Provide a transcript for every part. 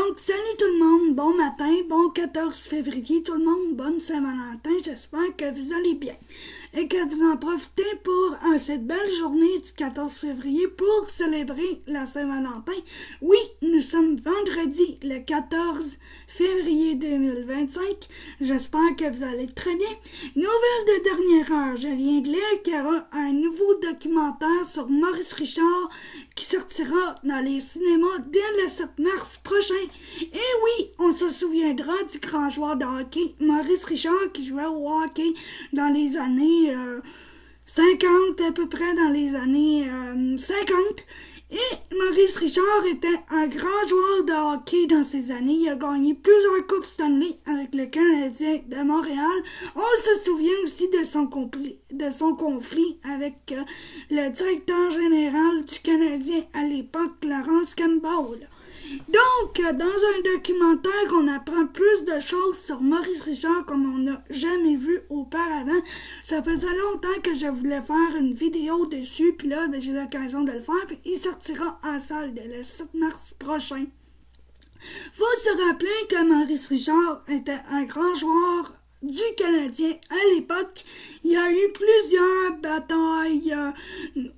Donc, salut tout le monde, bon matin, bon 14 février tout le monde, bonne Saint-Valentin, j'espère que vous allez bien et que vous en profitez pour cette belle journée du 14 février pour célébrer la Saint-Valentin. Oui, nous sommes vendredi le 14 février 2025, j'espère que vous allez très bien. Nouvelle de dernière heure, je viens de lire qu'il y aura un nouveau documentaire sur Maurice Richard qui sortira dans les cinémas dès le 7 mars prochain. Et oui, on se souviendra du grand joueur de hockey, Maurice Richard, qui jouait au hockey dans les années 50, à peu près dans les années 50. Et Maurice Richard était un grand joueur de hockey dans ces années. Il a gagné plusieurs coupes Stanley avec le Canadien de Montréal. On se souvient aussi de son conflit avec le directeur général du Canadien à l'époque, Laurence Campbell. Donc, dans un documentaire, on apprend plus de choses sur Maurice Richard comme on n'a jamais vu auparavant. Ça faisait longtemps que je voulais faire une vidéo dessus, puis là, j'ai l'occasion de le faire, puis il sortira en salle le 7 mars prochain. Faut se rappeler que Maurice Richard était un grand joueur du Canadien à l'époque. Il y a eu plusieurs batailles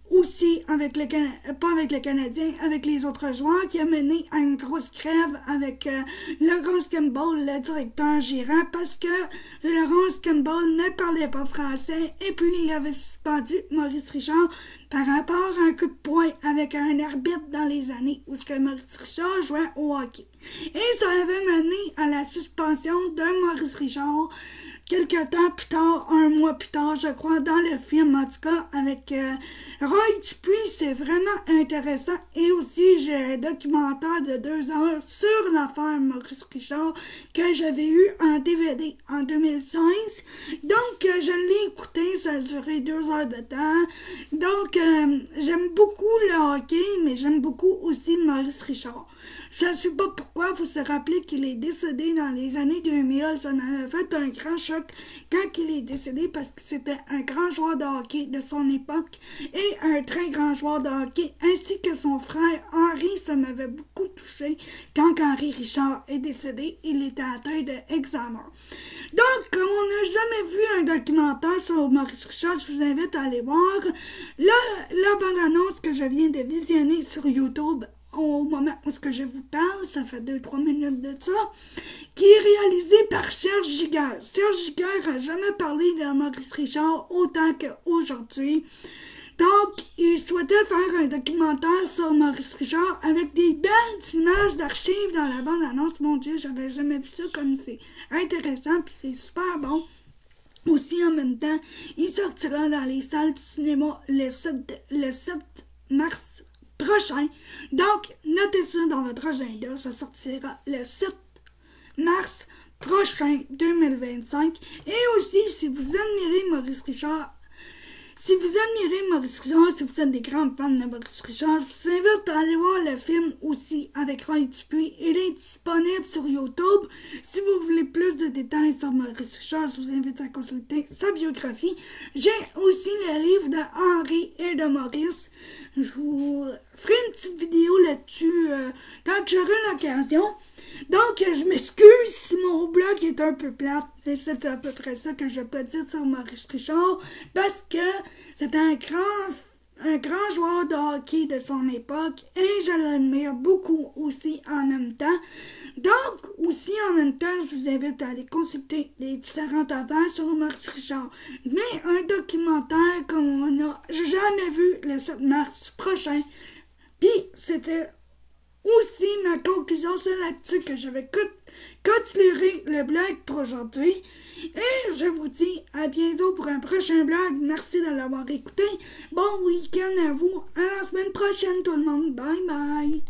aussi avec pas avec le Canadien, avec les autres joueurs, qui a mené à une grosse crève avec Laurence Campbell, le directeur gérant, parce que Laurence Campbell ne parlait pas français et puis il avait suspendu Maurice Richard par rapport à un coup de poing avec un arbitre dans les années où Maurice Richard jouait au hockey. Et ça avait mené à la suspension de Maurice Richard quelque temps plus tard, un mois plus tard, je crois, dans le film, en tout cas, avec Roy Dupuis. C'est vraiment intéressant. Et aussi, j'ai un documentaire de 2 heures sur l'affaire Maurice Richard que j'avais eu en DVD en 2016. Donc, je l'ai écouté, ça a duré 2 heures de temps. Donc, j'aime beaucoup le hockey, mais j'aime beaucoup aussi Maurice Richard. Je ne sais pas pourquoi, il faut se rappeler qu'il est décédé dans les années 2000. Ça m'avait fait un grand choc quand il est décédé parce que c'était un grand joueur de hockey de son époque et un très grand joueur de hockey, ainsi que son frère Henri. Ça m'avait beaucoup touché quand Henri Richard est décédé. Il était atteint d'Alzheimer. Donc, comme on n'a jamais vu un documentaire sur Maurice Richard, je vous invite à aller voir la bande-annonce que je viens de visionner sur YouTube au moment où je vous parle, ça fait 2-3 minutes de ça, qui est réalisé par Serge Giguère. Serge Giguère n'a jamais parlé de Maurice Richard autant qu'aujourd'hui. Donc, il souhaitait faire un documentaire sur Maurice Richard avec des belles images d'archives dans la bande-annonce. Mon Dieu, j'avais jamais vu ça comme c'est intéressant, puis c'est super bon. Aussi, en même temps, il sortira dans les salles de cinéma le 7 mars prochain. Donc, notez ça dans votre agenda. Ça sortira le 7 mars prochain 2025. Et aussi, si vous admirez Maurice Richard, si vous êtes des grands fans de Maurice Richard, je vous invite à aller voir le film aussi avec Roy Dupuis. Il est disponible sur YouTube. Si vous voulez plus de détails sur Maurice Richard, je vous invite à consulter sa biographie. J'ai aussi le livre de Henri et de Maurice. Je vous ferai une petite vidéo là-dessus quand j'aurai l'occasion. Donc, je m'excuse si mon blog est un peu plate. Et c'est à peu près ça que je peux dire sur Maurice Richard. Parce que c'est un grand joueur de hockey de son époque. Et je l'admire beaucoup aussi en même temps. Donc, aussi en même temps, je vous invite à aller consulter les différentes affaires sur Maurice Richard. Mais un documentaire comme on n'a jamais vu le 7 mars prochain. Puis, c'était aussi ma conclusion, c'est là-dessus que je vais continuer le blog pour aujourd'hui. Et je vous dis à bientôt pour un prochain blog. Merci de l'avoir écouté. Bon week-end à vous. À la semaine prochaine tout le monde. Bye bye.